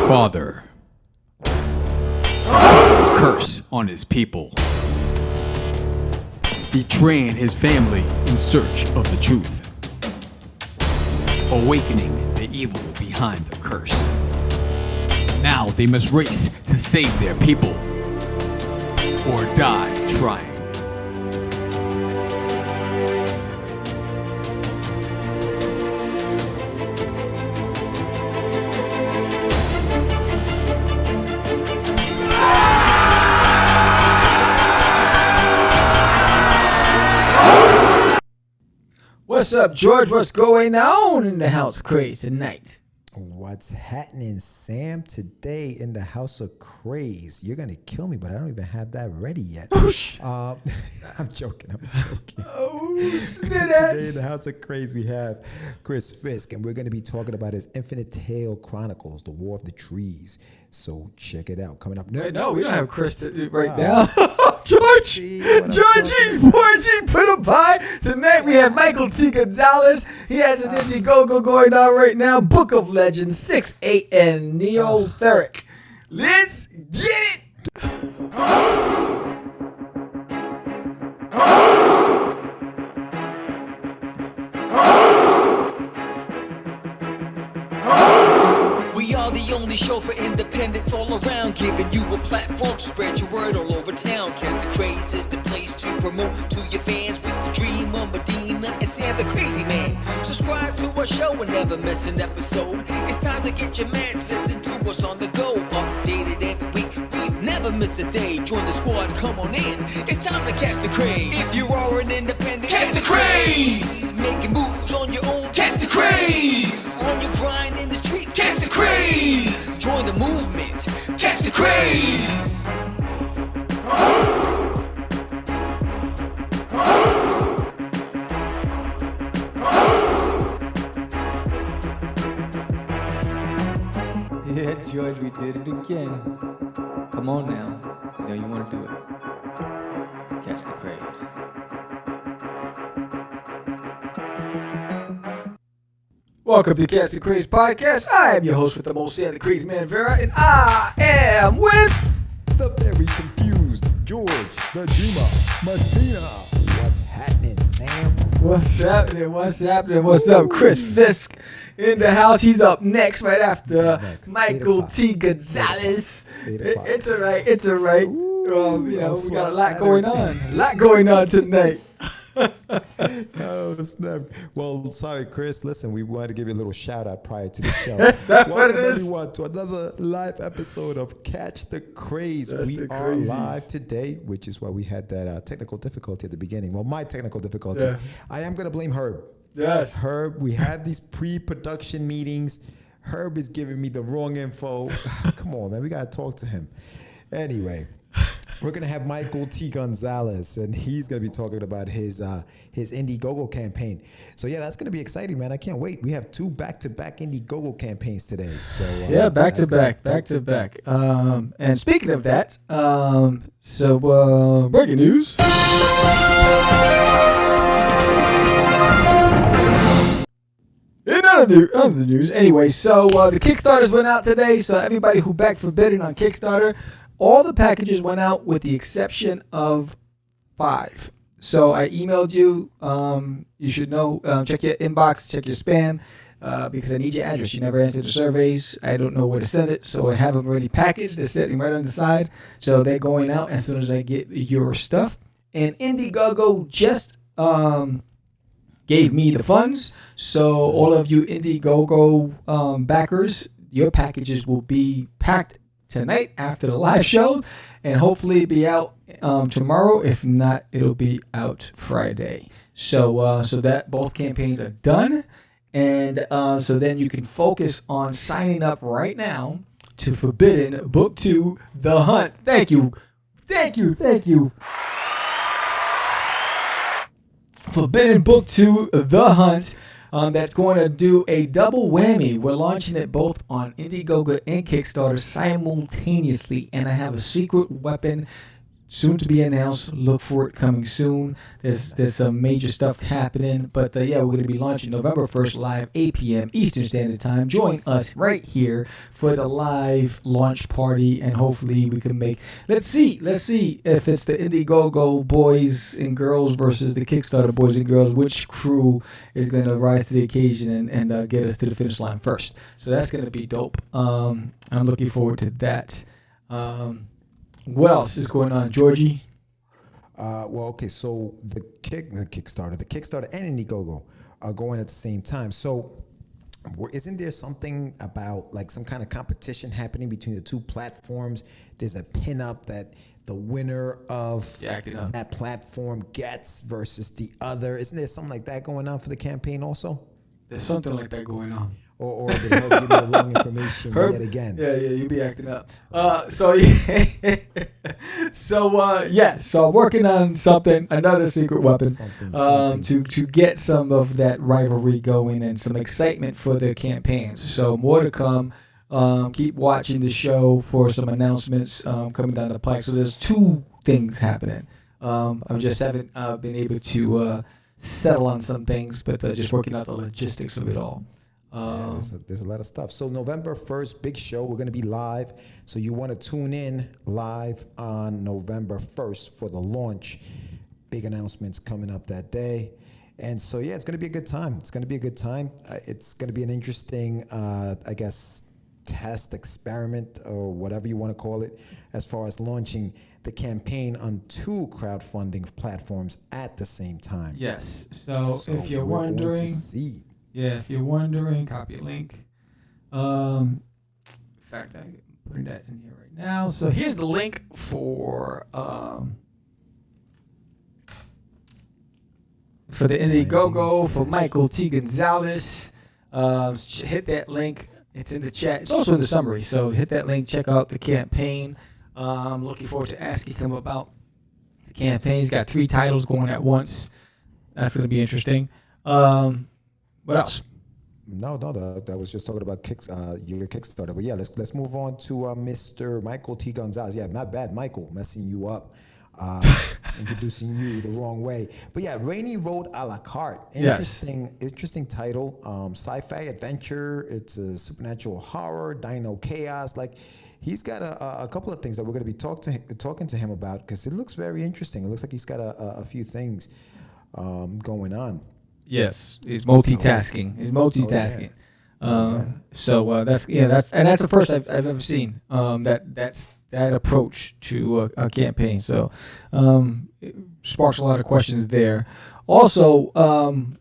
father puts a curse on his people, betraying his family in search of the truth, awakening the evil behind the curse. Now they must race to save their people, or die trying. What's up, George? What's going on in the House of Craze tonight? What's happening, Sam? Today in the House of Craze. You're going to kill me, but I don't even have that ready yet. I'm joking. Today in the House of Craze, we have Chris Fisk, and we're going to be talking about his Infinite Tale Chronicles, The War of the Trees. So check it out. Coming up next. No, we don't have Chris right now. Georgie, put him by. Tonight we have Michael T. Gonzalez. He has an Indiegogo going on right now. Book of Legends, 6-8 and Neotheric. Let's get it. We are the only show for independents all around, giving you a platform to spread your word all over town. Catch the Craze is the place to promote to your fans with the dream of Medina and Sam the Crazy Man. Subscribe to our show and never miss an episode. It's time to get your mans, listen to us on the go. Updated every week, we never miss a day. Join the squad, come on in. It's time to catch the Craze. If you are an independent, catch the Craze. Making moves on your own, catch the Craze. On your grind in the streets, catch the Craze. Join the movement, catch the Craze. Yeah, George, we did it again. Come on now. You know you want to do it. Catch the Craze. Welcome to Catch the Craze podcast. I am your host with the most, Sam the Crazy Man Vera, and I am with the very confused George, the Dreamer, Medina. What's happening, Sam? What's happening? What's up, Chris Fisk in the house. He's up next, right after Michael T. Gonzalez. It's all right. Ooh, we got a lot going on tonight. Oh, snap. Well, sorry, Chris. Listen, we wanted to give you a little shout out prior to the show. Welcome, everyone, to another live episode of Catch the Craze. We are live today, which is why we had that technical difficulty at the beginning. Well, my technical difficulty. Yeah. I am going to blame Herb. Yes. Herb, we had these pre-production meetings. Herb is giving me the wrong info. Come on, man. We got to talk to him. Anyway. We're going to have Michael T. Gonzalez, and he's going to be talking about his Indiegogo campaign. So, yeah, that's going to be exciting, man. I can't wait. We have 2 back-to-back Indiegogo campaigns today. So yeah, back to back. And speaking of that, breaking news. In other news, anyway, so the Kickstarters went out today, so everybody who backed for bidding on Kickstarter, all the packages went out with the exception of 5. So I emailed you. You should know. Check your inbox. Check your spam because I need your address. You never answered the surveys. I don't know where to send it. So I have them already packaged. They're sitting right on the side. So they're going out as soon as I get your stuff. And Indiegogo just gave me the funds. So all of you Indiegogo backers, your packages will be packed tonight after the live show, and hopefully be out tomorrow. If not, it'll be out Friday. So that both campaigns are done, and so then you can focus on signing up right now to Forbidden Book 2, The Hunt. Thank you. Forbidden Book 2, The Hunt. That's going to do a double whammy. We're launching it both on Indiegogo and Kickstarter simultaneously, and I have a secret weapon soon to be announced. Look for it coming soon. There's some major stuff happening. But yeah, we're going to be launching November 1st live, 8 p.m. Eastern Standard Time. Join us right here for the live launch party, and hopefully we can make. Let's see if it's the Indiegogo boys and girls versus the Kickstarter boys and girls. Which crew is going to rise to the occasion and get us to the finish line first? So that's going to be dope. I'm looking forward to that. What else is going on, Georgie? Well, okay, so the Kickstarter and Indiegogo are going at the same time. So isn't there something about like some kind of competition happening between the two platforms? There's a pinup that the winner of that platform gets versus the other. Isn't there something like that going on for the campaign also? There's something like that going on. Or did Herb give me the wrong information yet again? Yeah, you be acting up. So I'm working on something, another secret weapon, to get some of that rivalry going and some excitement for the campaigns. So more to come. Keep watching the show for some announcements coming down the pike. So there's two things happening. I just haven't been able to settle on some things, but just working out the logistics of it all. There's a lot of stuff. So November 1st, big show. We're going to be live. So you want to tune in live on November 1st for the launch. Big announcements coming up that day. And so, yeah, it's going to be a good time. It's going to be a good time. It's going to be an interesting, test, experiment, or whatever you want to call it, as far as launching the campaign on two crowdfunding platforms at the same time. Yes. So if you're wondering... Yeah, if you're wondering, copy a link. In fact, I'm putting that in here right now. So here's the link for the Indiegogo for Michael T. Gonzalez. Hit that link. It's in the chat. It's also in the summary. So hit that link. Check out the campaign. I'm looking forward to asking him about the campaign. He's got 3 titles going at once. That's going to be interesting. What else? No, that was just talking about your Kickstarter. But yeah, let's move on to Mr. Michael T. Gonzalez. Yeah, not bad, Michael, messing you up, introducing you the wrong way. But yeah, Rainy Road a la carte. Interesting title. Sci-fi adventure. It's a supernatural horror, dino chaos. Like, he's got a couple of things that we're going to be talking to him about, because it looks very interesting. It looks like he's got a few things going on. Yes, he's multitasking. So that's the first I've ever seen. That's that approach to a campaign. So it sparks a lot of questions there. Also,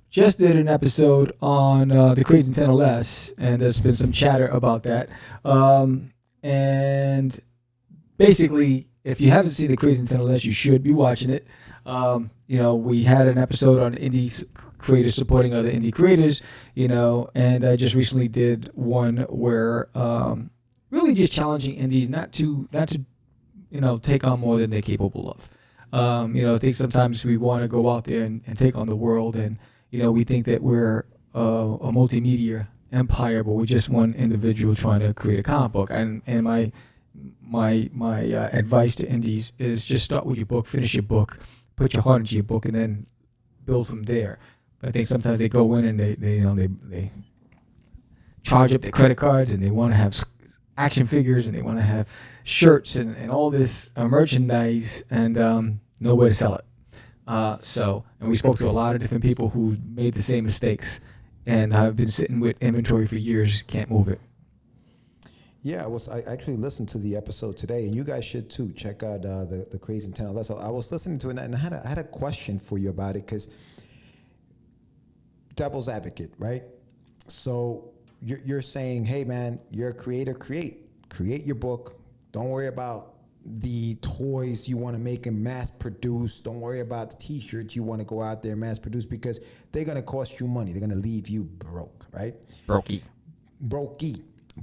just did an episode on the Crazy 10LS, and there's been some chatter about that. And basically, if you haven't seen the Crazy 10LS, you should be watching it. We had an episode on indie creators supporting other indie creators, and I just recently did one where really just challenging indies not to take on more than they're capable of. I think sometimes we want to go out there and take on the world, and we think that we're a multimedia empire, but we're just one individual trying to create a comic book. And my advice to indies is just start with your book, finish your book, put your heart into your book, and then build from there. But I think sometimes they go in and they charge up their credit cards, and they want to have action figures, and they want to have shirts and all this merchandise, and nowhere to sell it. And we spoke to a lot of different people who made the same mistakes, and have been sitting with inventory for years, can't move it. Yeah, I actually listened to the episode today, and you guys should too. Check out the Crazy 10LS. I was listening to it, and I had a question for you about it, because devil's advocate, right? So you're saying, hey man, you're a creator, create your book. Don't worry about the toys you want to make and mass produce. Don't worry about the t-shirts you want to go out there and mass produce, because they're going to cost you money. They're going to leave you broke, right? Brokey.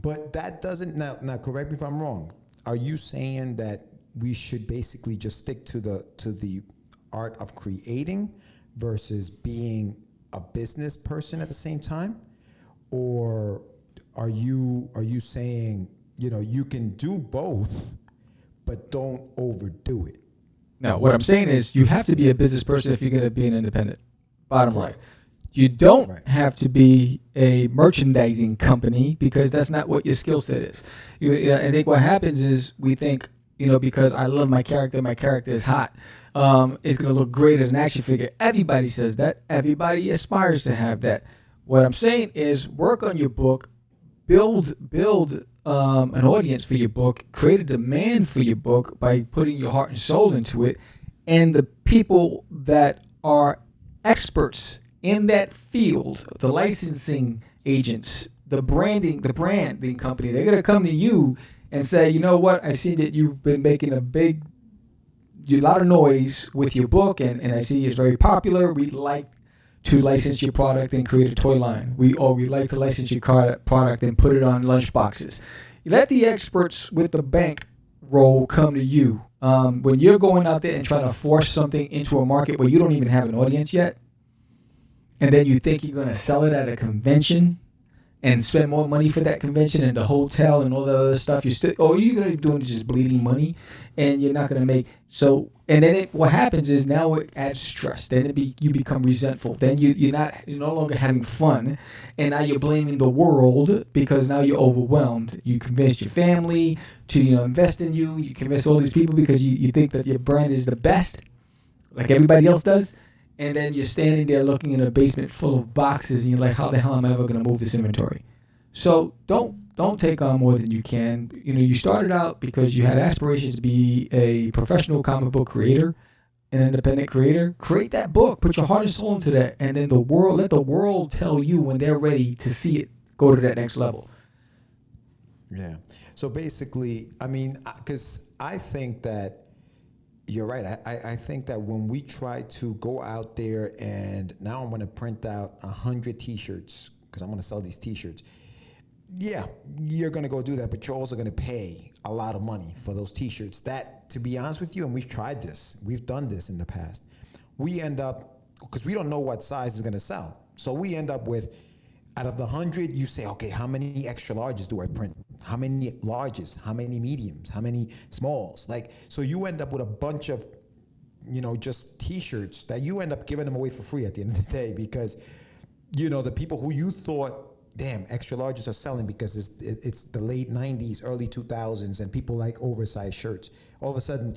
But that doesn't, now correct me if I'm wrong. Are you saying that we should basically just stick to the art of creating versus being a business person at the same time? Or are you saying, you can do both, but don't overdo it? No, what I'm saying is you have to be a business person if you're going to be an independent. Bottom line. You don't have to be a merchandising company because that's not what your skill set is. I think what happens is we think, because I love my character is hot, it's going to look great as an action figure. Everybody says that. Everybody aspires to have that. What I'm saying is work on your book, build an audience for your book, create a demand for your book by putting your heart and soul into it, and the people that are experts in that field, the licensing agents, the branding company, they're going to come to you and say, you know what, I see that you've been making a lot of noise with your book, and I see it's very popular. We'd like to license your product and create a toy line. We'd like to license your product and put it on lunch boxes. You let the experts with the bank roll come to you. When you're going out there and trying to force something into a market where you don't even have an audience yet, and then you think you're going to sell it at a convention and spend more money for that convention and the hotel and all the other stuff, you're going to be doing is just bleeding money, and you're not going to make so. And then what happens is now it adds stress. Then you become resentful. Then you're no longer having fun, and now you're blaming the world because now you're overwhelmed. You convince your family to invest in you. You convince all these people because you think that your brand is the best, like everybody else does. And then you're standing there looking in a basement full of boxes, and you're like, how the hell am I ever going to move this inventory? So don't take on more than you can. You started out because you had aspirations to be a professional comic book creator, an independent creator. Create that book. Put your heart and soul into that. And then let the world tell you when they're ready to see it go to that next level. Yeah. So basically, because I think that you're right. I think that when we try to go out there and now I'm going to print out 100 T-shirts because I'm going to sell these T-shirts. Yeah, you're going to go do that, but you're also going to pay a lot of money for those T-shirts. That, to be honest with you, and we've tried this, we've done this in the past, we end up, because we don't know what size is going to sell. So we end up with, out of the 100, you say, okay, how many extra larges do I print? How many larges? How many mediums? How many smalls? So you end up with a bunch of, just T-shirts that you end up giving them away for free at the end of the day because, the people who you thought, damn, extra larges are selling because it's the late 90s, early 2000s, and people like oversized shirts. All of a sudden,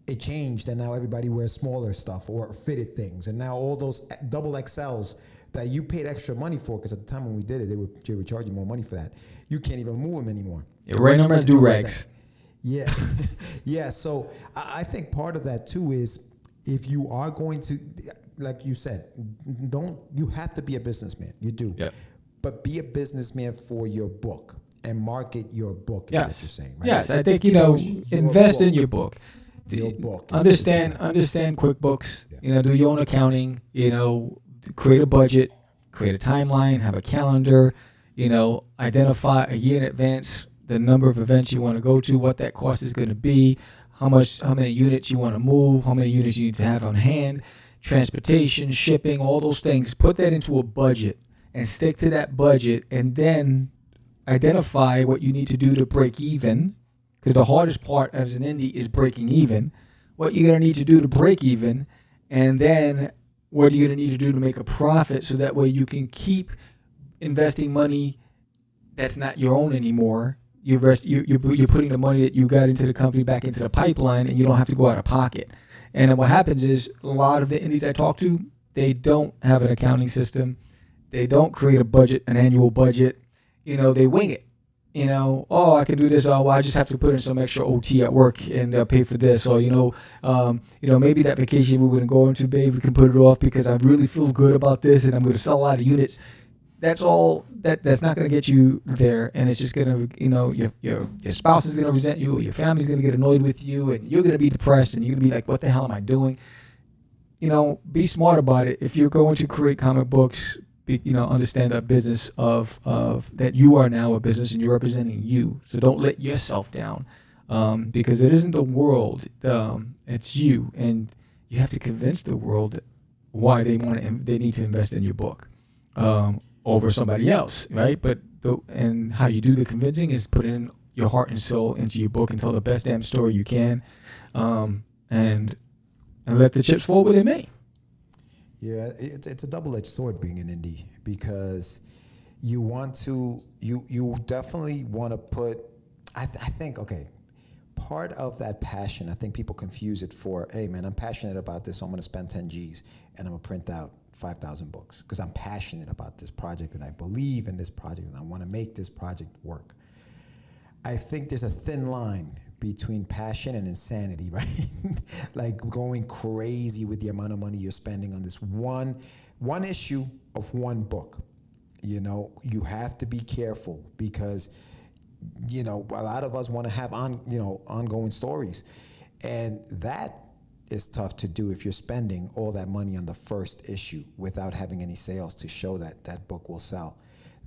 it changed, and now everybody wears smaller stuff or fitted things. And now all those double XLs that you paid extra money for, because at the time when we did it, they were charging more money for that. You can't even move them anymore. Yeah, right number do rags. Yeah. Yeah. So I think part of that too is if you are going to, like you said, you have to be a businessman. You do. Yeah. But be a businessman for your book and market your book is what you're saying, right? Yes, I think, invest in your book. Your book. Understand QuickBooks, do your own accounting, create a budget, create a timeline, have a calendar, identify a year in advance the number of events you want to go to, what that cost is going to be, how many units you want to move, how many units you need to have on hand, transportation, shipping, all those things. Put that into a budget and stick to that budget, and then identify what you need to do to break even, because the hardest part as an indie is breaking even, what you're going to need to do to break even, and then what are you going to need to do to make a profit so that way you can keep investing money that's not your own anymore. You're putting the money that you got into the company back into the pipeline, and you don't have to go out of pocket. And then what happens is a lot of the indies I talk to, they don't have an accounting system. They don't create a budget, an annual budget. They wing it. I can do this. Oh, well, I just have to put in some extra OT at work and they'll pay for this. Or, maybe that vacation we're going to go into, babe, we can put it off because I really feel good about this and I'm going to sell a lot of units. That's all. That's not going to get you there. And it's just going to, your spouse is going to resent you, or your family's going to get annoyed with you, and you're going to be depressed, and you're going to be like, what the hell am I doing? Be smart about it. If you're going to create comic books, understand that business of that you are now a business and you're representing you. So don't let yourself down, because it isn't the world. It's you, and you have to convince the world why they need to invest in your book over somebody else, right? But and how you do the convincing is put in your heart and soul into your book and tell the best damn story you can, and and let the chips fall where they may. Yeah, it's a double-edged sword being an indie, because you want to, you definitely want to put, I think, okay, part of that passion, I think people confuse it for, hey man, I'm passionate about this, so I'm going to spend 10 G's and I'm going to print out 5,000 books because I'm passionate about this project and I believe in this project and I want to make this project work. I think there's a thin line between passion and insanity, right? Like going crazy with the amount of money you're spending on this one issue of one book. You know, you have to be careful because, you know, a lot of us want to have ongoing stories, and that is tough to do if you're spending all that money on the first issue without having any sales to show that that book will sell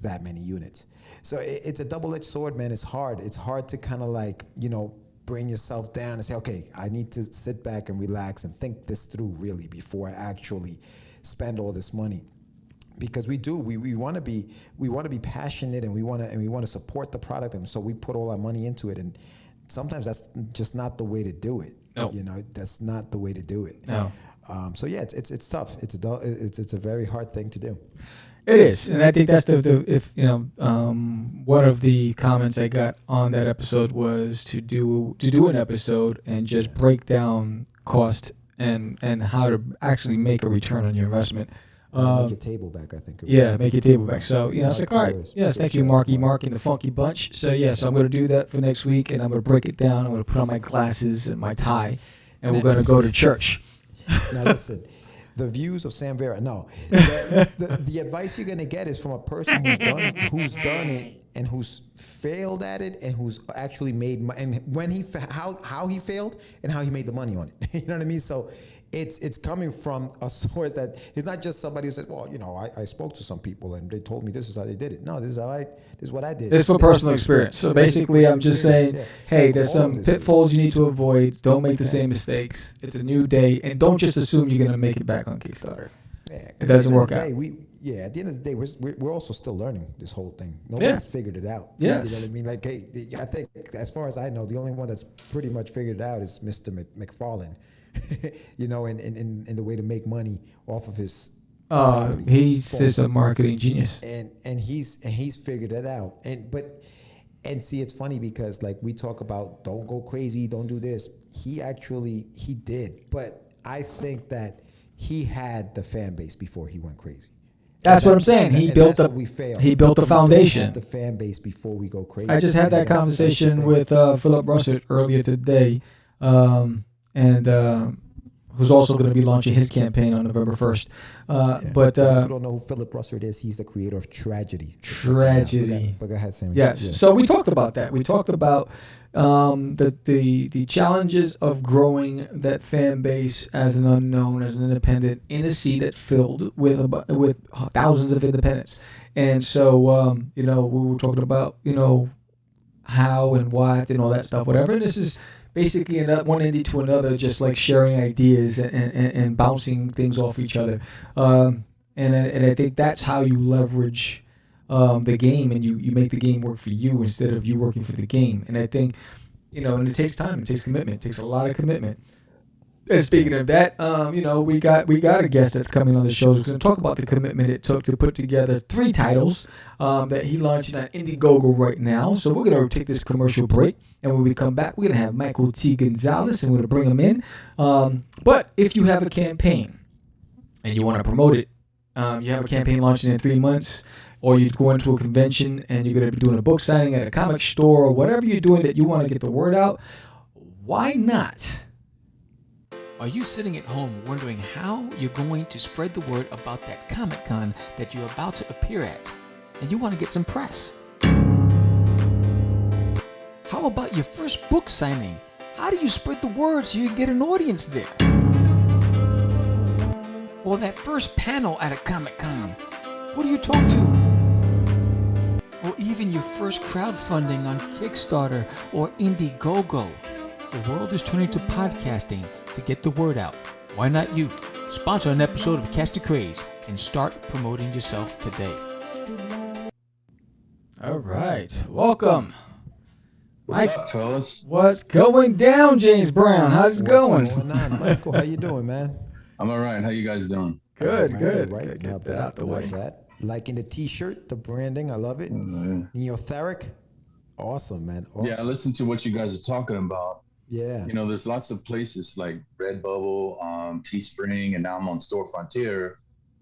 that many units. So it's a double-edged sword, man. It's hard. It's hard to kind of like, you know, bring yourself down and say, okay, I need to sit back and relax and think this through really before I actually spend all this money. Because we want to be passionate and we want to support the product, and so we put all our money into it, and sometimes that's just not the way to do it. No. You know, that's not the way to do it. No. So yeah, it's tough. It's a very hard thing to do. It is, and I think that's one of the comments I got on that episode was to do an episode and just break down cost and how to actually make a return on your investment. Make your table back, I think. Make your table back. So, you know, it's like, all right, yes, thank you, Mark and the Funky Bunch. So, yes, I'm going to do that for next week, and I'm going to break it down. I'm going to put on my glasses and my tie, and we're going to go to church. Now, listen, the views of Sam Vera, no. The advice you're going to get is from a person who's done it and who's failed at it and who's actually made money, and when how he failed and how he made the money on it. You know what I mean? So it's coming from a source that it's not just somebody who said, well, you know, I spoke to some people and they told me this is how they did it. No, this is what I did. It's for personal experience. So basically, I'm just saying, hey, there's some pitfalls you need to avoid. Don't make the same mistakes. It's a new day, and don't just assume you're going to make it back on Kickstarter. Yeah, it doesn't work out. At the end of the day, we're also still learning this whole thing. Nobody's figured it out. Yes. You know what I mean? Like, hey, I think as far as I know, the only one that's pretty much figured it out is Mr. McFarlane. You know, in the way to make money off of his property. He's just a marketing genius. And he's figured it out. And see, it's funny because like we talk about don't go crazy, don't do this. He did. But I think that he had the fan base before he went crazy. That's what I'm saying. He built the foundation. The fan base before we go crazy. I just had that conversation with Philip Russert earlier today, and who's also going to be launching his campaign on November 1st. But if you don't know who Philip Russert is, he's the creator of Tragedy. But go ahead, Sam. Yes. So we talked about that. We talked about the challenges of growing that fan base as an unknown, as an independent, in a scene that's filled with thousands of independents. And so, you know, we were talking about, you know, how and what and all that stuff, whatever. And this is basically one indie to another, just like sharing ideas and bouncing things off each other. And I think that's how you leverage the game, and you make the game work for you instead of you working for the game. And I think, you know, and it takes time, it takes commitment, it takes a lot of commitment. And speaking of that, you know, we got a guest that's coming on the show who's going to talk about the commitment it took to put together 3 titles that he launched on Indiegogo right now. So we're going to take this commercial break, and when we come back, we're going to have Michael T. Gonzalez, and we're going to bring him in. But if you have a campaign and you want to promote it, you have a campaign launching in 3 months, or you go into a convention and you're going to be doing a book signing at a comic store, or whatever you're doing that you want to get the word out, why not? Are you sitting at home wondering how you're going to spread the word about that Comic-Con that you're about to appear at, and you want to get some press? How about your first book signing? How do you spread the word so you get an audience there? Or that first panel at a Comic-Con? Who do you talk to? Or even your first crowdfunding on Kickstarter or Indiegogo? The world is turning to podcasting to get the word out. Why not you? Sponsor an episode of Cast the Craze and start promoting yourself today. All right. Welcome What's up, fellas? What's going down, James Brown? How's it going? What's going on, Michael? How you doing, man? I'm all right. How you guys doing? Good, All good. right. Gotta Not get that out bad, the way. not bad. Liking the T-shirt, the branding, I love it. Neotheric, awesome, man. Awesome. Yeah, I listened to what you guys are talking about. Yeah. You know, there's lots of places like Redbubble, Teespring, and now I'm on Store Frontier.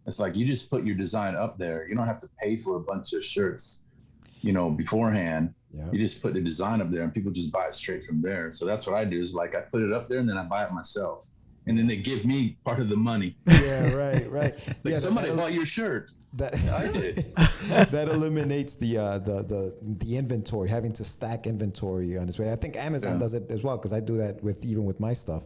It's like you just put your design up there. You don't have to pay for a bunch of shirts, you know, beforehand. Yeah. You just put the design up there and people just buy it straight from there. So that's what I do is like I put it up there and then I buy it myself. And then they give me part of the money. Yeah, right. Like Yeah, somebody bought your shirt. I did. That eliminates the inventory, having to stack inventory on its way. I think Amazon does it as well because I do that with my stuff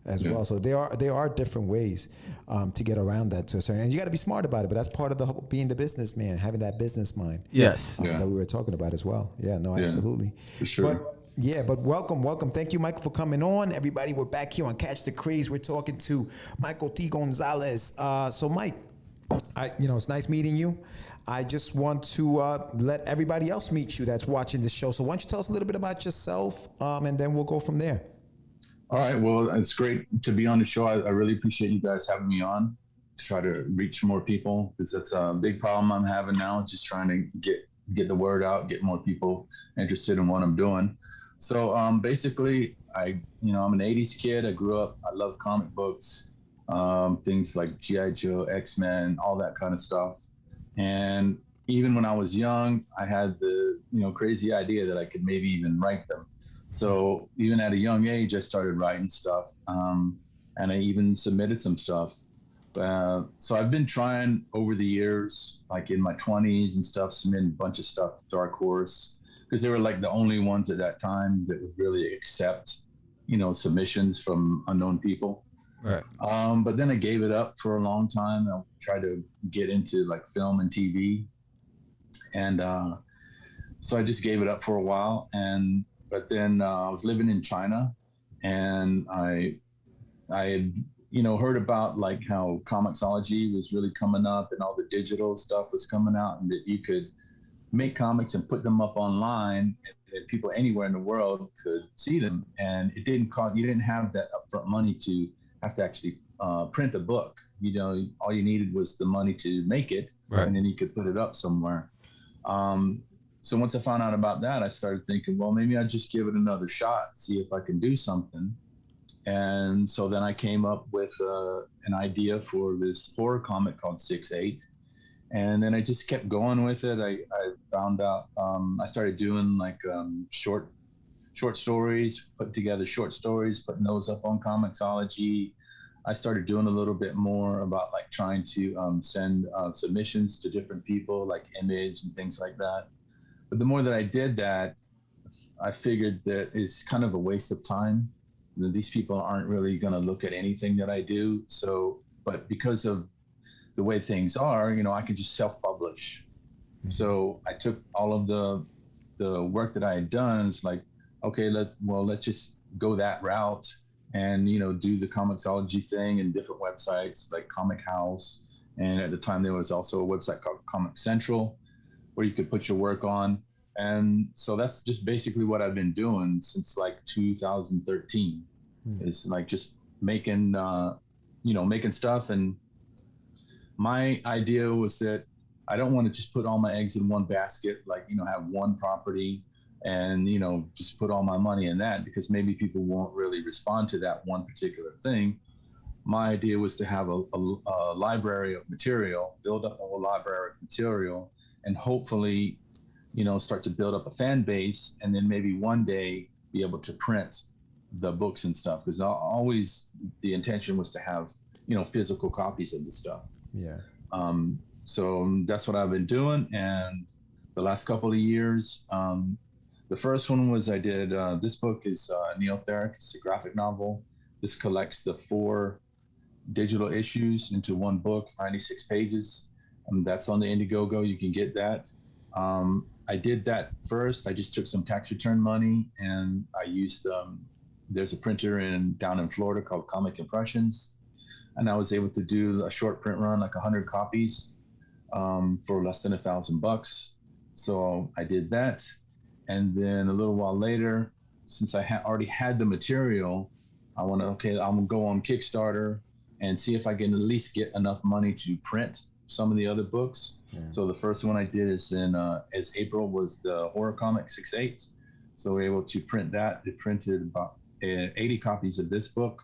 as well. So there are different ways to get around that to a certain. And you got to be smart about it. But that's part of the whole, being the businessman, having that business mind. Yes. That we were talking about as well. Yeah. No, absolutely. For sure. But welcome. Thank you, Michael, for coming on. Everybody, we're back here on Catch the Craze. We're talking to Michael T. Gonzalez. So, Mike, it's nice meeting you. I just want to let everybody else meet you that's watching the show. So why don't you tell us a little bit about yourself, and then we'll go from there. All right. Well, it's great to be on the show. I really appreciate you guys having me on to try to reach more people because that's a big problem I'm having now. It's just trying to get the word out, get more people interested in what I'm doing. So basically, I'm an 80s kid. I grew up, I love comic books, things like G.I. Joe, X-Men, all that kind of stuff. And even when I was young, I had the crazy idea that I could maybe even write them. So even at a young age, I started writing stuff, and I even submitted some stuff. So I've been trying over the years, like in my 20s and stuff, submitting a bunch of stuff to Dark Horse, because they were like the only ones at that time that would really accept, submissions from unknown people. Right. But then I gave it up for a long time. I tried to get into like film and TV. And so I just gave it up for a while. But then I was living in China, and I had, heard about like how Comixology was really coming up and all the digital stuff was coming out, and that you could make comics and put them up online and people anywhere in the world could see them. And it didn't cost, you didn't have that upfront money to have to actually print a book. All you needed was the money to make it, right, and then you could put it up somewhere. So once I found out about that, I started thinking, well, maybe I'd just give it another shot, see if I can do something. And so then I came up with an idea for this horror comic called 6/8. And then I just kept going with it. I found out, I started doing like short stories, put together short stories, putting those up on Comixology. I started doing a little bit more about like trying to send submissions to different people, like Image and things like that. But the more that I did that, I figured that it's kind of a waste of time. These people aren't really going to look at anything that I do. So, but because of the way things are, I can just self-publish. Mm-hmm. So I took all of the work that I had done. It's like, okay, let's just go that route and, do the Comixology thing and different websites like Comic House. And at the time there was also a website called Comic Central where you could put your work on. And so that's just basically what I've been doing since like 2013. Mm-hmm. It's like just making, making stuff. And my idea was that I don't want to just put all my eggs in one basket, like, have one property and, just put all my money in that, because maybe people won't really respond to that one particular thing. My idea was to have a library of material, build up a whole library of material, and hopefully, start to build up a fan base, and then maybe one day be able to print the books and stuff. Because always the intention was to have, physical copies of the stuff. Yeah. So that's what I've been doing. And the last couple of years, the first one was I did, this book is Neotheric. It's a graphic novel. This collects the 4 digital issues into one book, 96 pages. That's on the Indiegogo. You can get that. I did that first. I just took some tax return money and I used, there's a printer down in Florida called Comic Impressions. And I was able to do a short print run, like 100 copies for less than $1,000. So I did that. And then a little while later, since I already had the material, I'm gonna go on Kickstarter and see if I can at least get enough money to print some of the other books. Yeah. So the first one I did is as April was the horror comic 6/8. So we were able to print that. They printed about 80 copies of this book.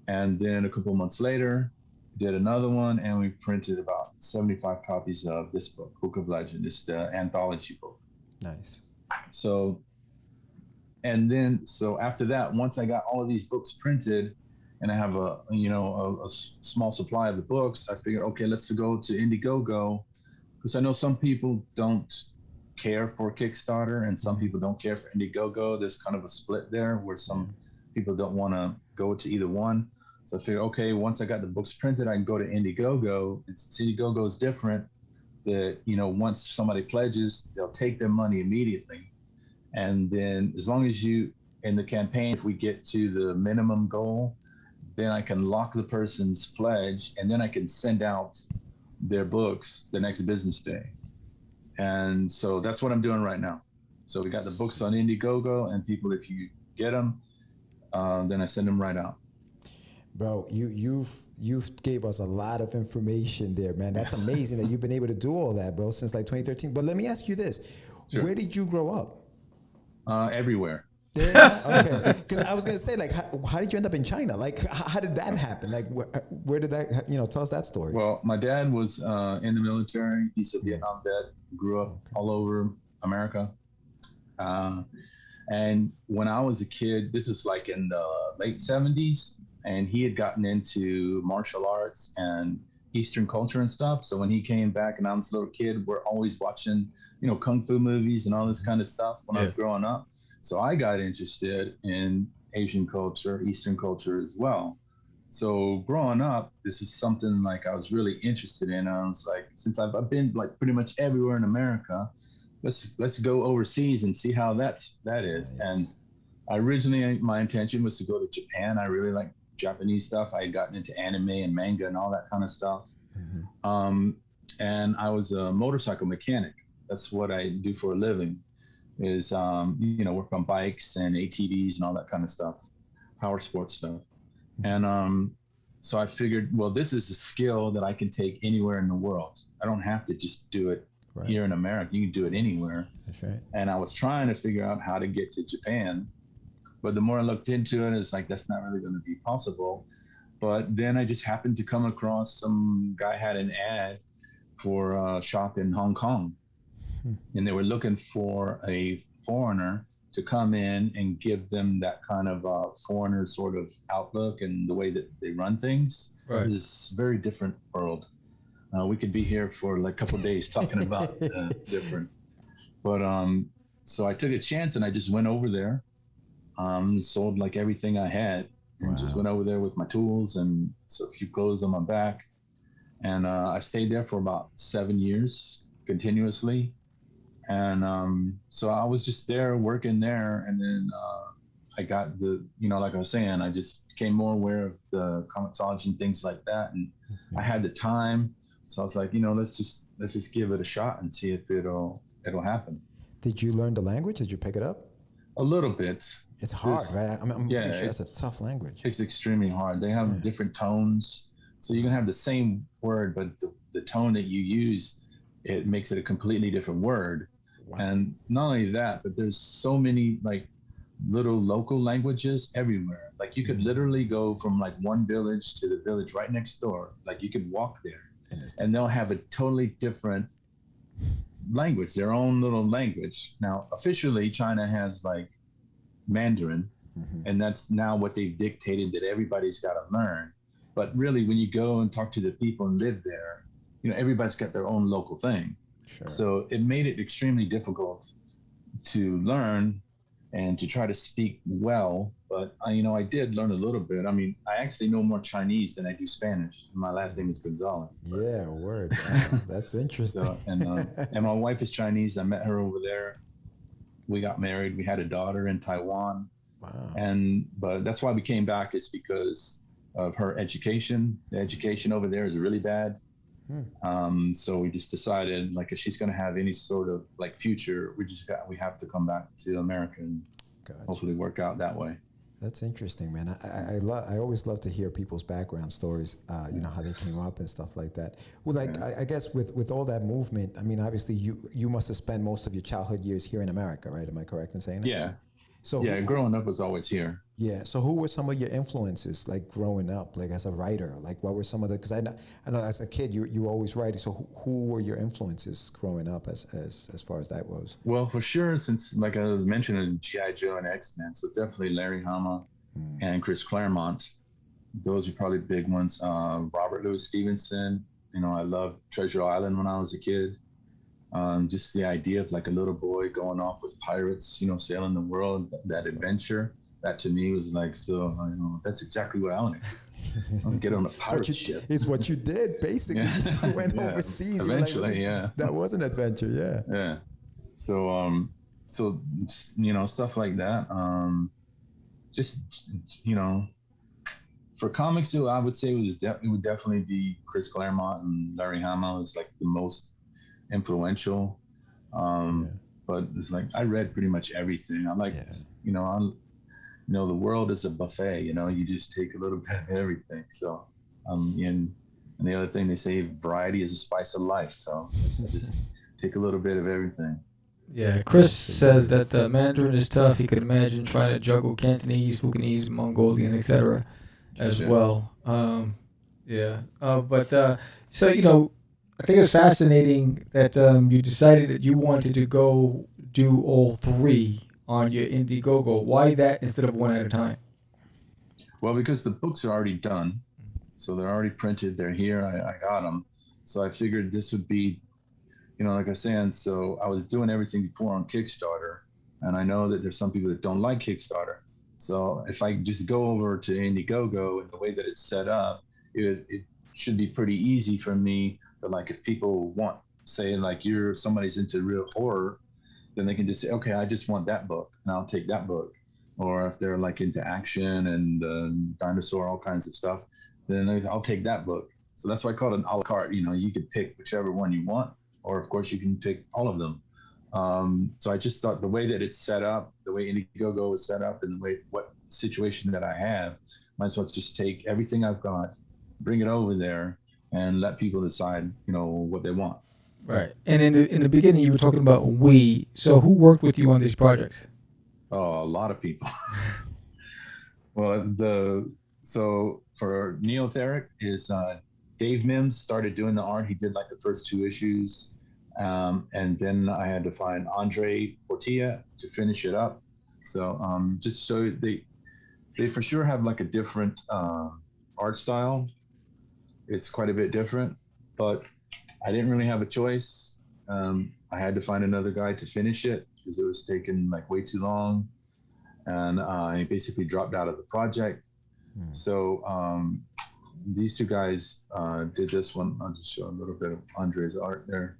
And then a couple of months later, did another one, and we printed about 75 copies of this book, Book of Legend. It's the anthology book. Nice. So after that, once I got all of these books printed, and I have a small supply of the books, I figured, okay, let's go to Indiegogo, because I know some people don't care for Kickstarter and some people don't care for Indiegogo. There's kind of a split there where some people don't want to go to either one. So I figured, okay, once I got the books printed, I can go to Indiegogo. And since Indiegogo is different, that, once somebody pledges, they'll take their money immediately. And then as long as in the campaign, if we get to the minimum goal, then I can lock the person's pledge, and then I can send out their books the next business day. And so that's what I'm doing right now. So we got the books on Indiegogo, and people, if you get them, then I send them right out. Bro, you've gave us a lot of information there, man. That's amazing that you've been able to do all that, bro, since like 2013. But let me ask you this. Sure. Where did you grow up? Everywhere. Yeah, okay. Because I was gonna say, like, how did you end up in China? Like, how did that happen? Like, where did that? Tell us that story. Well, my dad was in the military. He's a Vietnam vet. Grew up all over America. And when I was a kid, this is like in the late 70s, and he had gotten into martial arts and Eastern culture and stuff. So when he came back and I was a little kid, we're always watching, kung fu movies and all this kind of stuff when I was growing up. So I got interested in Asian culture, Eastern culture as well. So growing up, this is something like I was really interested in. I was like, since I've been like pretty much everywhere in America, let's go overseas and see how that is. Nice. And originally my intention was to go to Japan. I really like Japanese stuff. I had gotten into anime and manga and all that kind of stuff. Mm-hmm. And I was a motorcycle mechanic. That's what I do for a living. Is work on bikes and ATVs and all that kind of stuff, power sports stuff. And so I figured, well, this is a skill that I can take anywhere in the world. I don't have to just do it here in America. You can do it anywhere. That's right. And I was trying to figure out how to get to Japan, but the more I looked into it, it's like, that's not really going to be possible. But then I just happened to come across some guy had an ad for a shop in Hong Kong. And they were looking for a foreigner to come in and give them that kind of foreigner sort of outlook and the way that they run things. Right. This is a very different world. We could be here for like a couple of days talking about different. But so I took a chance and I just went over there, sold like everything I had, and just went over there with my tools and so a few clothes on my back. And I stayed there for about 7 years continuously. And so I was just there working there, and then I got like I was saying, I just became more aware of the comicsology and things like that, and I had the time, so I was like, let's just give it a shot and see if it'll happen. Did you learn the language? Did you pick it up? A little bit. It's hard, right? I'm pretty sure it's a tough language. It's extremely hard. They have different tones, so you can have the same word, but the tone that you use, it makes it a completely different word. Wow. And not only that, but there's so many like little local languages everywhere. Like you could literally go from like one village to the village right next door. Like you could walk there and they'll have a totally different language, their own little language. Now, officially, China has like Mandarin, and that's now what they've dictated that everybody's got to learn. But really, when you go and talk to the people and live there, everybody's got their own local thing. Sure. So it made it extremely difficult to learn and to try to speak well. But, I did learn a little bit. I mean, I actually know more Chinese than I do Spanish. My last name is Gonzalez. Yeah, word. Wow, that's interesting. So, and my wife is Chinese. I met her over there. We got married. We had a daughter in Taiwan. Wow. But that's why we came back, is because of her education. The education over there is really bad. So we just decided, like, if she's going to have any sort of like future, we have to come back to America and hopefully work out that way. That's interesting, man. I always love to hear people's background stories, you know, how they came up and stuff like that. Well, like, I guess with all that movement, I mean, obviously you must have spent most of your childhood years here in America, right? Am I correct in saying that? Yeah. So yeah, growing up was always here. Yeah. So who were some of your influences, like growing up, like as a writer? Like what were some of the? Because I know as a kid you were always writing. So who were your influences growing up as far as that was? Well, for sure, since like I was mentioning G.I. Joe and X-Men, so definitely Larry Hama and Chris Claremont. Those are probably big ones. Robert Louis Stevenson. You know, I loved Treasure Island when I was a kid. Just the idea of like a little boy going off with pirates, you know, sailing the world, that adventure, that to me was like, so, you know, that's exactly what I want to get on a pirate ship. It's what you did, basically. Yeah. You went overseas. Eventually, like, that was an adventure, yeah. Yeah. So, you know, stuff like that. Just, you know, for comics, I would say it would definitely be Chris Claremont and Larry Hama is like the most influential. But it's like I read pretty much everything. I like, you know, the world is a buffet. You know, you just take a little bit of everything. So, and the other thing they say, variety is a spice of life. So just take a little bit of everything. Yeah, Chris says that Mandarin is tough. He could imagine trying to juggle Cantonese, Fukienese, Mongolian, etc. as well. So, you know, I think it's fascinating that you decided that you wanted to go do all three on your Indiegogo. Why that instead of one at a time? Well, because the books are already done. So they're already printed. They're here. I got them. So I figured this would be, you know, like I was saying, so I was doing everything before on Kickstarter. And I know that there's some people that don't like Kickstarter. So if I just go over to Indiegogo and the way that it's set up, it should be pretty easy for me to, like, if people want, say, like somebody's into real horror, then they can just say, okay, I just want that book and I'll take that book. Or if they're like into action and dinosaur, all kinds of stuff, then I'll take that book. So that's why I call it an a la carte. You know, you could pick whichever one you want, or of course you can pick all of them. So I just thought the way that it's set up, the way Indiegogo is set up, and the way what situation that I have, might as well just take everything I've got, bring it over there, and let people decide, you know, what they want. Right. And in the beginning, you were talking about we. So who worked with you on these projects? Oh, a lot of people. Well, so for Neotheric is Dave Mims started doing the art. He did like the first 2 issues. And then I had to find Andre Portilla to finish it up. So just so they for sure have like a different art style. It's quite a bit different, but I didn't really have a choice. I had to find another guy to finish it because it was taking like way too long. And I basically dropped out of the project. So these 2 guys did this one. I'll just show a little bit of Andre's art there.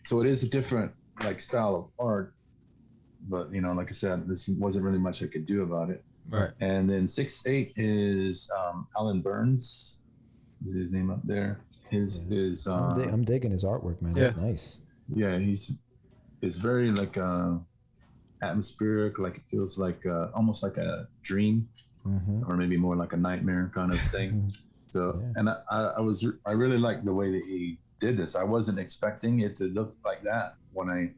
So it is a different like style of art, but you know, like I said, this wasn't really much I could do about it. Right. And then 6/8 is Alan Burns. Is his name up there? I'm digging his artwork, man. It's nice. Yeah, it's very like atmospheric, like it feels like almost like a dream, or maybe more like a nightmare kind of thing. So, and I really like the way that he did this. I wasn't expecting it to look like that when I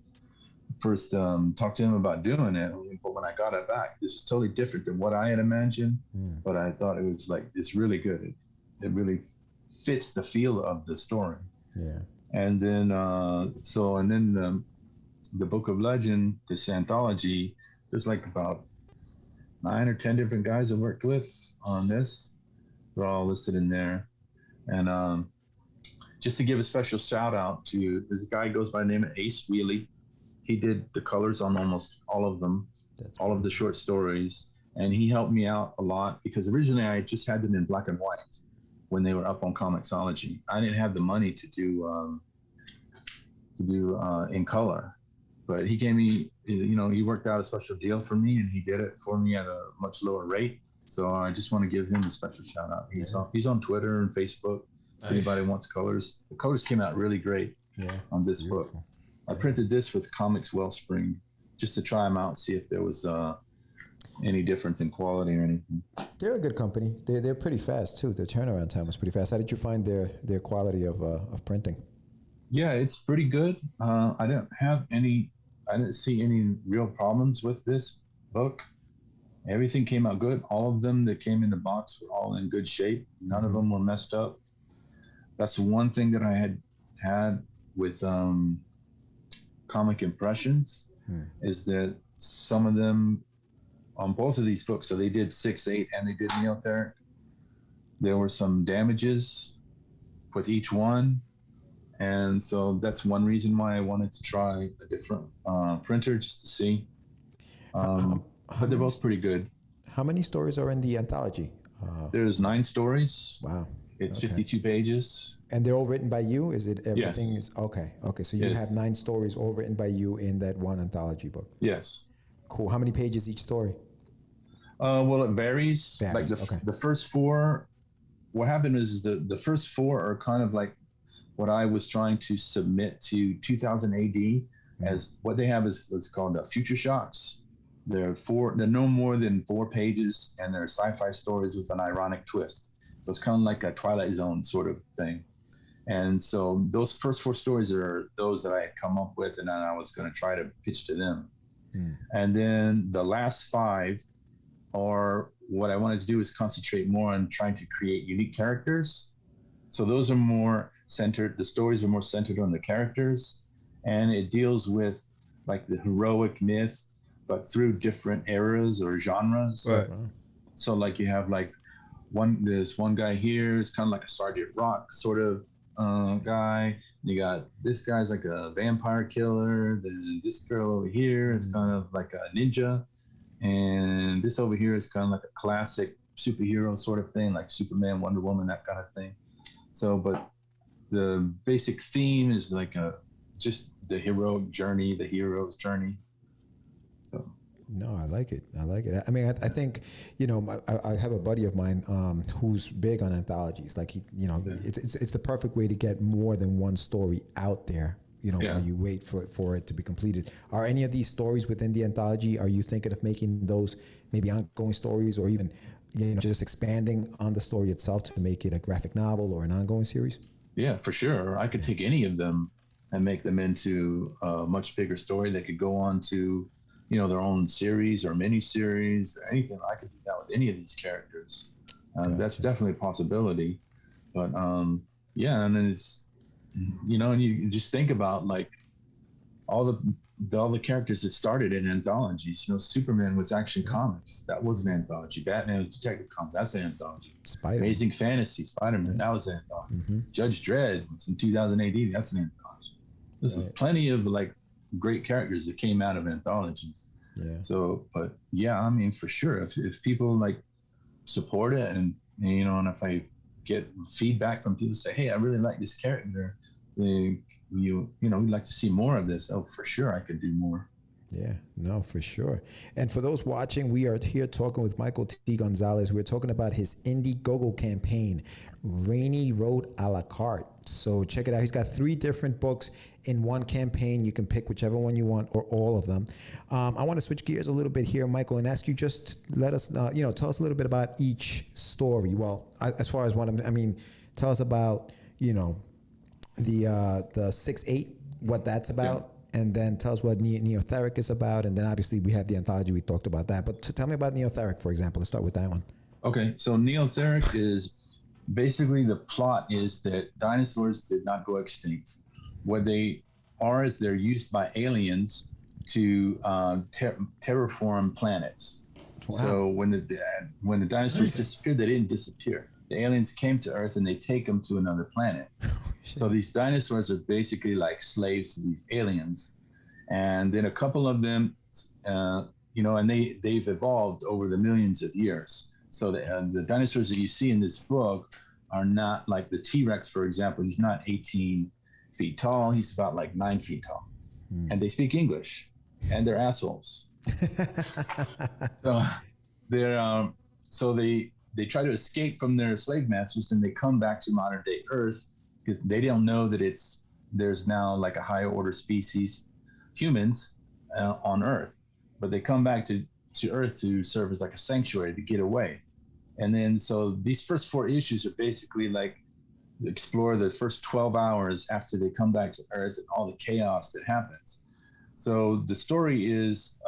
first talked to him about doing it, but when I got it back, this is totally different than what I had imagined. But I thought it was like, it's really good. It really fits the feel of the story. Yeah. And then the Book of Legend, this anthology, there's like about 9 or 10 different guys I worked with on this. They're all listed in there. And just to give a special shout out to this guy, goes by the name of Ace Wheely. He did the colors on almost all of them, all of the short stories. And he helped me out a lot because originally I just had them in black and white when they were up on Comixology. I didn't have the money to do in color, but he gave me, you know, he worked out a special deal for me and he did it for me at a much lower rate. So I just want to give him a special shout out. He's on Twitter and Facebook. If anybody wants colors, the colors came out really great on this book. I printed this with Comics Wellspring just to try them out, see if there was any difference in quality or anything. They're a good company. They're pretty fast too. Their turnaround time was pretty fast. How did you find their quality of printing? Yeah, it's pretty good. I didn't see any real problems with this book. Everything came out good. All of them that came in the box were all in good shape. None of them were messed up. That's one thing that I had with Comic Impressions is that some of them on both of these books, so they did 6/8 and they did Neotheric, there were some damages with each one. And so that's one reason why I wanted to try a different printer just to see. But they're both pretty good. How many stories are in the anthology? There's 9 stories. Wow. It's 52 pages. And they're all written by you? Is it everything? Yes. Is okay. So you have 9 stories all written by you in that one anthology book. Yes. Cool. How many pages each story? Well, it varies. Like the first 4, what happened is the first 4 are kind of like what I was trying to submit to 2000 AD as what they have is what's called future shocks. They're no more than 4 pages, and they're sci-fi stories with an ironic twist. So it's kind of like a Twilight Zone sort of thing. And so those first 4 stories are those that I had come up with, and then I was going to try to pitch to them. And then the last 5 are what I wanted to do is concentrate more on trying to create unique characters. So those are more centered, the stories are more centered on the characters, and it deals with like the heroic myth, but through different eras or genres. Right. So like you have like this one guy here is kind of like a Sergeant Rock sort of guy. You got this guy's like a vampire killer. Then this girl over here is kind of like a ninja. And this over here is kind of like a classic superhero sort of thing, like Superman, Wonder Woman, that kind of thing. So, but the basic theme is like just the heroic journey, the hero's journey. So. No, I like it. I mean, I think, I have a buddy of mine who's big on anthologies. Like it's the perfect way to get more than one story out there. While you wait for it to be completed. Are any of these stories within the anthology? Are you thinking of making those maybe ongoing stories, or even just expanding on the story itself to make it a graphic novel or an ongoing series? Yeah, for sure. I could take any of them and make them into a much bigger story. They could go on to their own series or mini series or anything. I could do that with any of these characters. That's definitely a possibility. But and then it's and you just think about like all the characters that started in anthologies. Superman was Action Comics. That was an anthology. Batman was Detective Comics. That's an anthology. Amazing Fantasy, Spider-Man. That was an anthology. Judge Dredd was in 2000 AD. That's an anthology. There's plenty of like great characters that came out of anthologies. Yeah. So, but I mean, for sure, if people like support it and if I get feedback from people say, hey, I really like this character, we'd like to see more of this. Oh, for sure, I could do more. Yeah, no, for sure. And for those watching, we are here talking with Michael T. Gonzalez. We're talking about his Indiegogo campaign, Rainy Road a la carte. So check it out. He's got 3 different books in one campaign. You can pick whichever one you want or all of them. I want to switch gears a little bit here, Michael, and ask you just let us, tell us a little bit about each story. Well, as far as tell us about, the 6/8, what that's about. Yeah. And then tell us what Neotheric is about. And then obviously we have the anthology. We talked about that. But tell me about Neotheric, for example. Let's start with that one. Okay. So Neotheric is basically the plot is that dinosaurs did not go extinct. What they are is they're used by aliens to terraform planets. Wow. So when the dinosaurs disappeared, they didn't disappear. The aliens came to Earth and they take them to another planet. So these dinosaurs are basically like slaves to these aliens. And then a couple of them, and they've evolved over the millions of years. So the dinosaurs that you see in this book are not like the T-Rex, for example. He's not 18 feet tall. He's about like 9 feet tall. And they speak English, and they're assholes. So they try to escape from their slave masters, and they come back to modern day Earth because they don't know that there's now like a higher order species, humans, on Earth, but they come back to Earth to serve as like a sanctuary to get away. And then so these first 4 issues are basically like explore the first 12 hours after they come back to Earth and all the chaos that happens. So the story is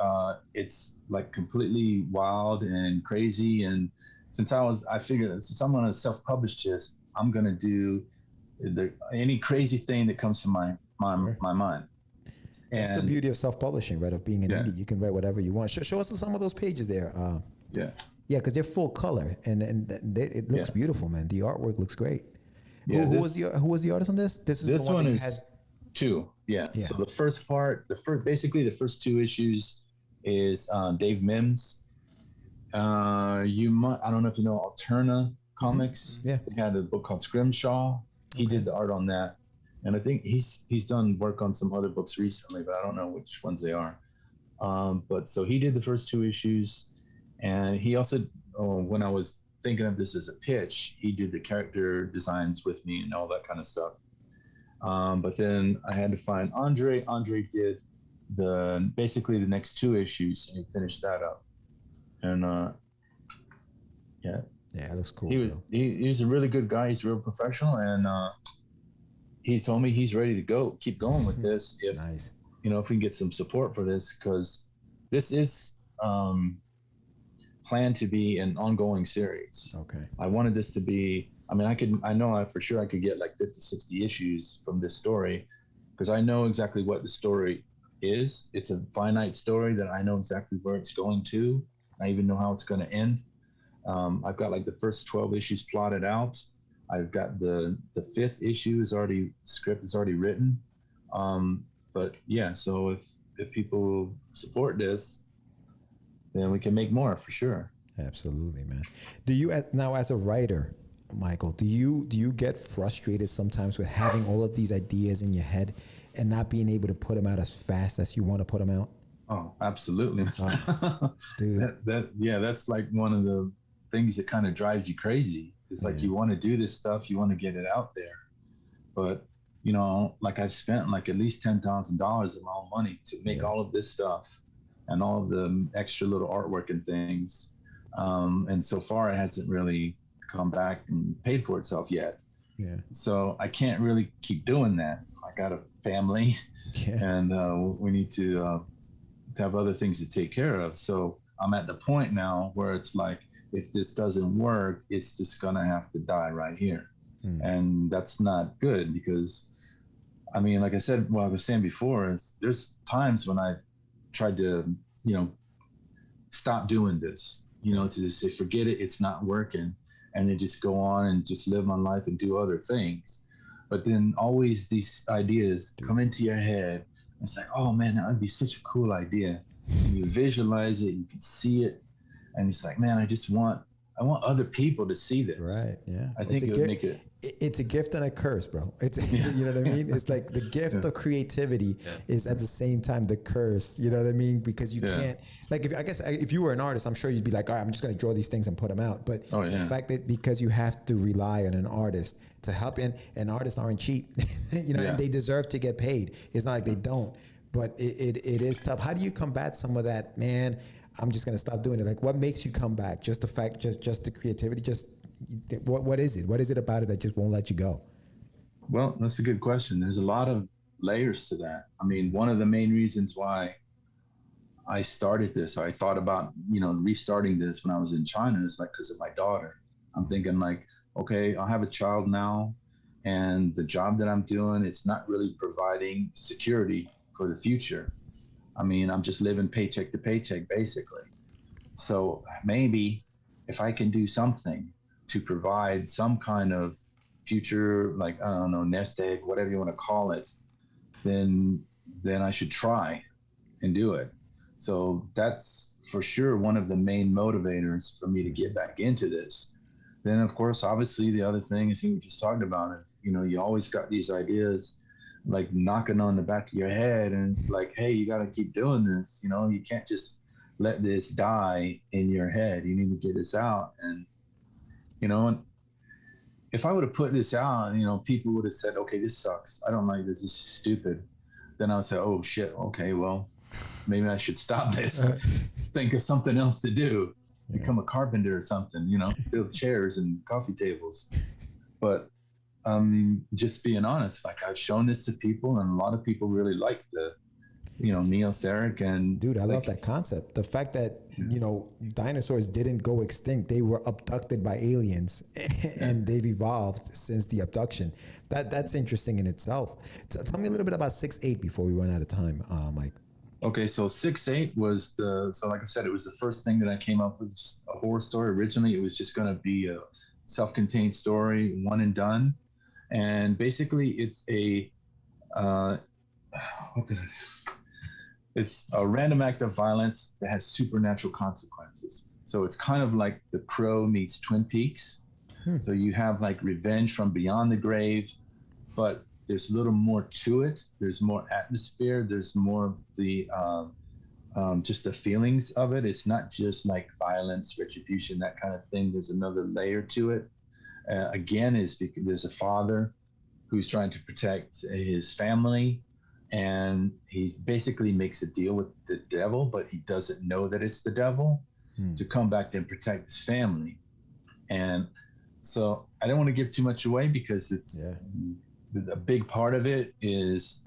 it's like completely wild and crazy. And since I figured since I'm going to self-publish this, I'm going to do any crazy thing that comes to my mind. That's the beauty of self-publishing, right? Of being an indie, you can write whatever you want. Show us some of those pages there. Yeah, because they're full color and it looks beautiful, man. The artwork looks great. Yeah, who was the artist on this? This the one that is had 2. Yeah. So the first part, basically the first 2 issues is Dave Mims. I don't know if you know Alterna Comics. Yeah. They had a book called Scrimshaw. He did the art on that. And I think he's done work on some other books recently, but I don't know which ones they are. But so he did the first 2 issues, and he also, when I was thinking of this as a pitch, he did the character designs with me and all that kind of stuff. But then I had to find Andre. Andre did basically the next 2 issues, and he finished that up. And it looks cool. He's a really good guy. He's a real professional, and he told me he's ready to keep going with this if if we can get some support for this, because this is planned to be an ongoing series. Okay. I wanted this to be, I know for sure I could get like 50, 60 issues from this story, because I know exactly what the story is. It's a finite story that I know exactly where it's going to. I even know how it's going to end. I've got like the first 12 issues plotted out. I've got the 5th issue the script is already written. But yeah, so if people support this, then we can make more for sure. Absolutely, man. Do you now, as a writer, Michael, do you get frustrated sometimes with having all of these ideas in your head and not being able to put them out as fast as you want to put them out? Oh, absolutely. Dude. That's like one of the things that kind of drives you crazy. It's like you want to do this stuff, you want to get it out there, but like I've spent like at least $10,000 of my own money to make all of this stuff and all of the extra little artwork and things, and so far it hasn't really come back and paid for itself yet. Yeah. So I can't really keep doing that. I got a family, and we need to have other things to take care of. So I'm at the point now where it's like, if this doesn't work, it's just gonna have to die right here. And that's not good, because like I said, what I was saying before, is there's times when I've tried to stop doing this, to just say forget it, it's not working, and then just go on and just live my life and do other things. But then always these ideas come into your head. It's like, oh man, that would be such a cool idea. And you visualize it, you can see it, and it's like, man, I want other people to see this. Right. Yeah. I think it would make it. It's a gift and a curse, bro. It's you know what I mean? It's like the gift of creativity is at the same time the curse. You know what I mean? Because you can't, like, if you were an artist, I'm sure you'd be like, all right, I'm just gonna draw these things and put them out. But the fact that because you have to rely on an artist to help, and artists aren't cheap, and they deserve to get paid. It's not like they don't, but it is tough. How do you combat some of that, man? I'm just gonna stop doing it. Like, what makes you come back? Just the fact, just the creativity. Just what is it? What is it about it that just won't let you go? Well, that's a good question. There's a lot of layers to that. One of the main reasons why I started this, I thought about restarting this when I was in China, is like because of my daughter. I'm thinking like, okay, I'll have a child now, and the job that I'm doing, it's not really providing security for the future. I'm just living paycheck to paycheck, basically. So maybe if I can do something to provide some kind of future, like, I don't know, nest egg, whatever you want to call it, then I should try and do it. So that's for sure one of the main motivators for me to get back into this. Then, of course, obviously the other thing is, we just talked about is, you always got these ideas like knocking on the back of your head, and it's like, hey, you got to keep doing this. You can't just let this die in your head. You need to get this out. And you know, and if I would have put this out, you know, people would have said, okay, this sucks. I don't like this. This is stupid. Then I would say, oh shit. Okay, well, maybe I should stop this. Think of something else to do. Become a carpenter or something, you know, build chairs and coffee tables. But just being honest, like I've shown this to people, and a lot of people really like the, you know, Neotheric. And dude, I love that concept. The fact that, you know, dinosaurs didn't go extinct. They were abducted by aliens and they've evolved since the abduction. That's interesting in itself. Tell me a little bit about 6-8 before we run out of time, Mike. Okay, so 6-8 was so like I said, it was the first thing that I came up with, just a horror story. Originally, it was just going to be a self-contained story, one and done. And basically, it's it's a random act of violence that has supernatural consequences. So it's kind of like The Crow meets Twin Peaks. So you have like revenge from beyond the grave, but there's a little more to it. There's more atmosphere. There's more of the just the feelings of it. It's not just like violence, retribution, that kind of thing. There's another layer to it. Again, is because there's a father who's trying to protect his family, and he basically makes a deal with the devil, but he doesn't know that it's the devil, to come back and protect his family. And so I don't want to give too much away, because it's a big part of it is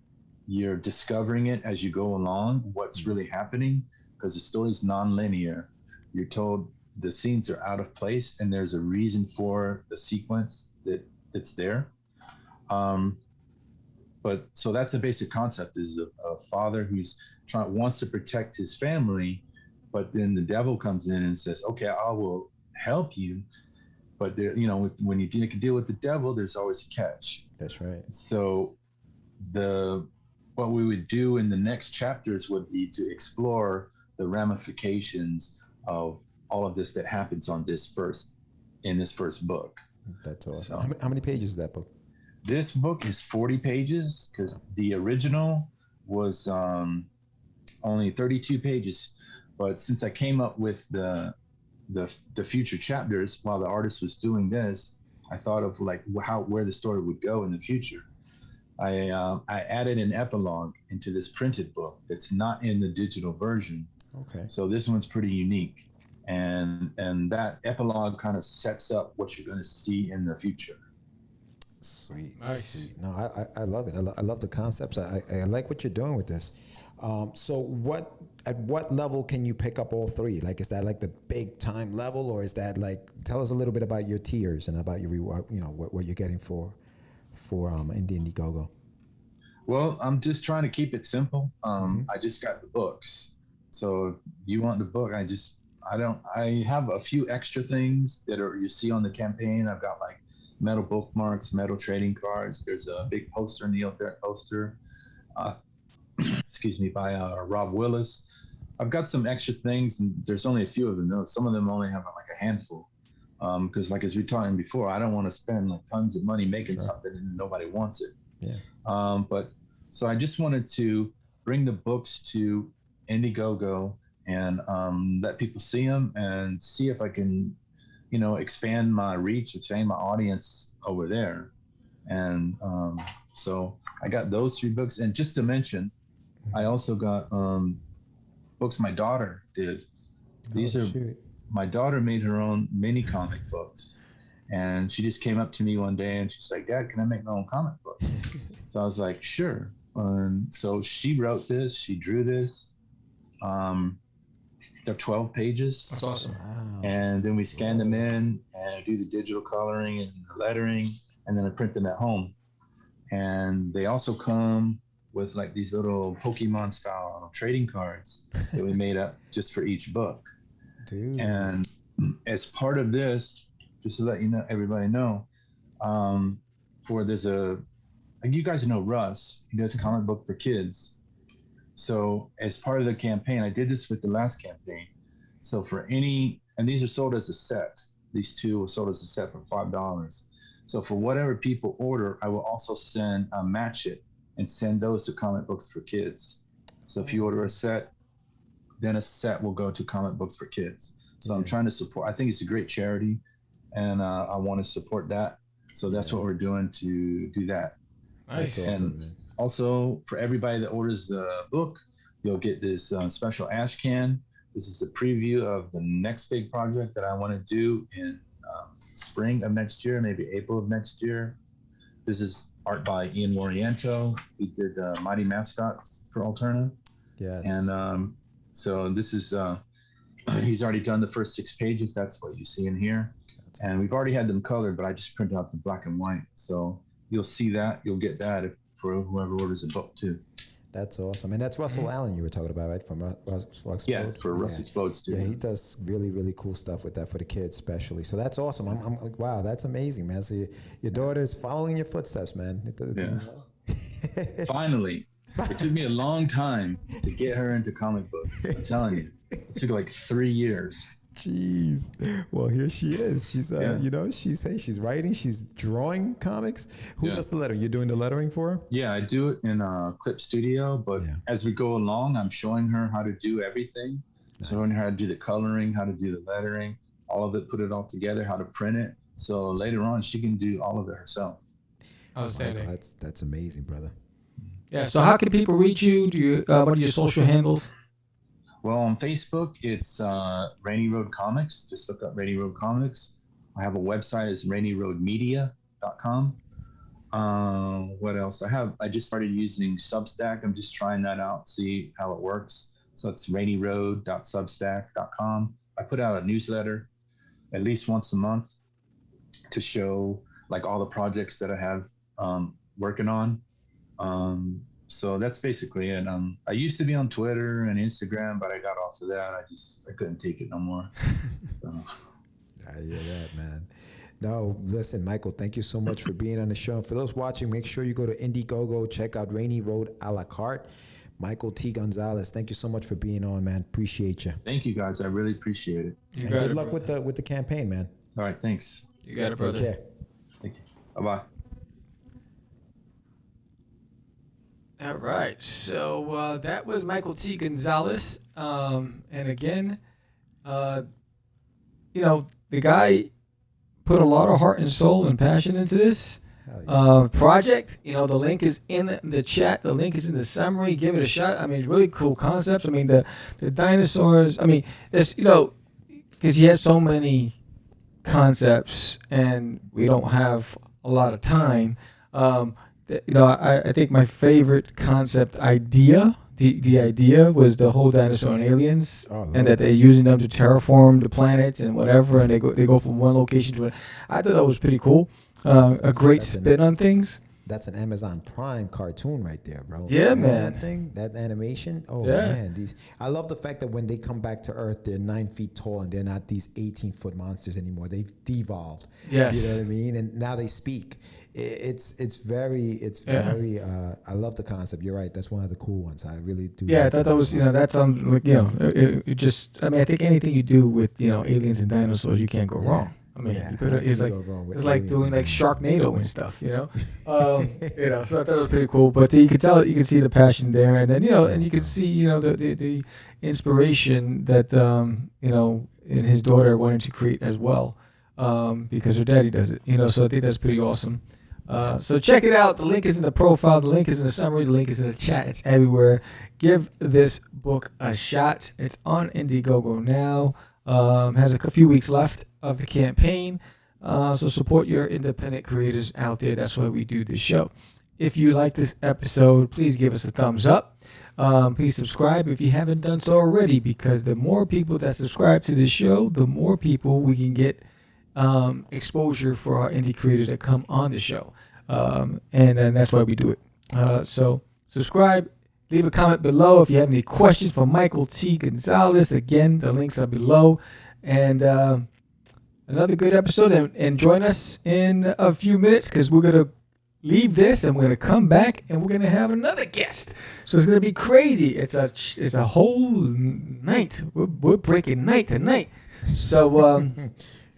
you're discovering it as you go along, what's really happening, because the story's non-linear. You're told the scenes are out of place, and there's a reason for the sequence that's there. But so that's the basic concept, is a father who's wants to protect his family, but then the devil comes in and says, okay, I will help you. But there, you know, when you can deal with the devil, there's always a catch. That's right. So what we would do in the next chapters would be to explore the ramifications of all of this that happens in this first book. That's awesome. So, how many pages is that book? This book is 40 pages, because the original was only 32 pages. But since I came up with the future chapters while the artist was doing this, I thought of like where the story would go in the future. I added an epilogue into this printed book that's not in the digital version. Okay. So this one's pretty unique, and that epilogue kind of sets up what you're going to see in the future. Sweet, Nice. sweet. No, I love it. I love the concepts. I like what you're doing with this. So at what level can you pick up all three? Like, is that like the big time level, or is that like, tell us a little bit about your tiers and about your reward, you know, what you're getting for Indiegogo. Well, I'm just trying to keep it simple. I just got the books. So if you want the book, I have a few extra things that you see on the campaign. I've got like metal bookmarks, metal trading cards. There's a big poster, Neotheric poster, excuse me, by Rob Willis. I've got some extra things, and there's only a few of them. Though. Some of them only have like a handful, because like as we were talking before, I don't want to spend like tons of money making something and nobody wants it. Yeah. But so I just wanted to bring the books to Indiegogo and let people see them and see if I can, you know, expand my reach, expand my audience over there. And so I got those 3 books. And just to mention, I also got books my daughter did. These my daughter made her own mini comic books. And she just came up to me one day and she's like, Dad, can I make my own comic book? So I was like, sure. So she wrote this, she drew this. They're 12 pages. That's awesome. Wow. And then we scan them in and do the digital coloring and the lettering, and then I print them at home. And they also come with like these little Pokemon style trading cards that we made up just for each book. Dude. And as part of this, just to let you know, everybody know, you guys know Russ, he does a comic book for kids. So as part of the campaign, I did this with the last campaign. So for and these are sold as a set. These 2 were sold as a set for $5. So for whatever people order, I will also match it and send those to Comic Books for Kids. So if you order a set, then a set will go to Comic Books for Kids. So I'm trying to support, I think it's a great charity. and I want to support that. So that's what we're doing to do that. Nice. That's awesome, And man. also, for everybody that orders the book, you'll get this special ash can. This is a preview of the next big project that I want to do in spring of next year, maybe April of next year. This is art by Ian Moriento. He did Mighty Mascots for Alterna. Yes. And so this is, he's already done the first 6 pages. That's what you see in here. And we've already had them colored, but I just printed out the black and white. So you'll see that. You'll get that for whoever orders a book too. That's awesome. And that's Russell Allen you were talking about, right? From Russell Explode? Yeah, for Russ Explodes too. Yeah, he does really, really cool stuff with that for the kids, especially. So that's awesome. I'm like, wow, that's amazing, man. So your daughter's following your footsteps, man. Yeah. Finally, it took me a long time to get her into comic books. I'm telling you, it took like 3 years. Jeez. Well, here she is. She's, Yeah. you know, she's writing, she's drawing comics. Who Yeah. does the lettering? You're doing the lettering for her? Yeah, I do it in Clip Studio, but Yeah. as we go along, I'm showing her how to do everything. Showing her how to do the coloring, how to do the lettering, all of it, put it all together, how to print it. So later on, she can do all of it herself. Outstanding. Michael, that's amazing, brother. Yeah. So how can people reach you? Do you what are your social handles? Well, on Facebook, it's Rainy Road Comics. Just look up Rainy Road Comics. I have a website. It's rainyroadmedia.com. What else? I just started using Substack. I'm just trying that out, see how it works. So it's rainyroad.substack.com. I put out a newsletter at least once a month to show like all the projects that I have working on. So that's basically it. I used to be on Twitter and Instagram, but I got off of that. I couldn't take it no more. So. I hear that, man. No, listen, Michael, thank you so much for being on the show. And for those watching, make sure you go to Indiegogo, check out Rainy Road a la carte. Michael T. Gonzalez, thank you so much for being on, man. Appreciate you. Thank you, guys. I really appreciate it. And good luck with the campaign, man. All right, thanks. You got it, Take brother. care. Thank you. Bye-bye. All right, so that was Michael T. Gonzalez, and again, you know, the guy put a lot of heart and soul and passion into this Hell yeah. project. You know, the link is in the chat. The link is in the summary. Give it a shot. I mean, it's really cool concepts. I mean, the dinosaurs. I mean, it's, you know, because he has so many concepts, and we don't have a lot of time. You know, I think my favorite concept idea, the idea was the whole dinosaur and aliens, and that they're using them to terraform the planets and whatever, and they go from one location to another. I thought that was pretty cool. A great spin on things. That's an Amazon Prime cartoon right there, bro. Yeah, Remember man. that thing, that animation. Oh Yeah. man, I love the fact that when they come back to Earth, they're 9 feet tall and they're not these 18-foot monsters anymore. They've devolved. Yes. You know what I mean? And now they speak. It's very. I love the concept. You're right. That's one of the cool ones. I really do. Yeah, I like thought that was, you know, that sounds like, you know, it just, I mean, I think anything you do with, you know, aliens and dinosaurs, you can't go wrong. I mean, Yeah, you put how it, it's can like you go wrong with it's like aliens doing and like Sharknado dinosaurs? and stuff, you know. You know, so I thought it was pretty cool. But you could tell, you could see the passion there, and then, you know, and you could see, you know, the inspiration that you know, in his daughter wanted to create as well, because her daddy does it, you know. So I think that's pretty awesome. So check it out. The link is in the profile. The link is in the summary. The link is in the chat. It's everywhere. Give this book a shot. It's on Indiegogo now. Has a few weeks left of the campaign. So support your independent creators out there. That's why we do this show. If you like this episode, please give us a thumbs up. Please subscribe if you haven't done so already, because the more people that subscribe to this show, the more people we can get exposure for our indie creators that come on the show. And that's why we do it. So subscribe. Leave a comment below if you have any questions for Michael T. Gonzalez. Again, the links are below. And another good episode. And join us in a few minutes, because we're going to leave this and we're going to come back and we're going to have another guest. So it's going to be crazy. It's a whole night. We're breaking night tonight. So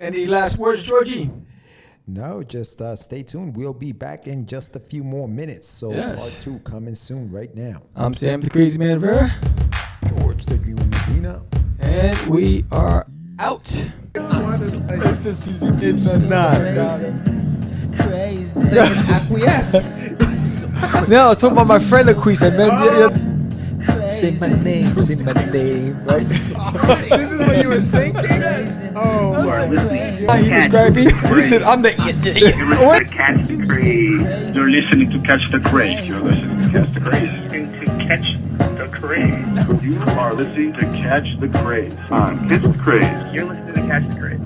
any last words, Georgie? No, just stay tuned. We'll be back in just a few more minutes. So Yes. part 2 coming soon right now. I'm Sam the Crazy Man Rivera, George the Dream Medina. and we are out. It's just it's not. Crazy. Acquiesce. No, I was talking about my friend Acquiesce. I met him the other. Say my name, right? This is what you were thinking? Oh, He described me. He said, I'm the What? Catch the Craze. You're listening to Catch the Craze. You're listening to Catch the Craze. To Catch the Craze. You are listening to Catch the Craze on Catch the Craze. You're listening to Catch the Craze.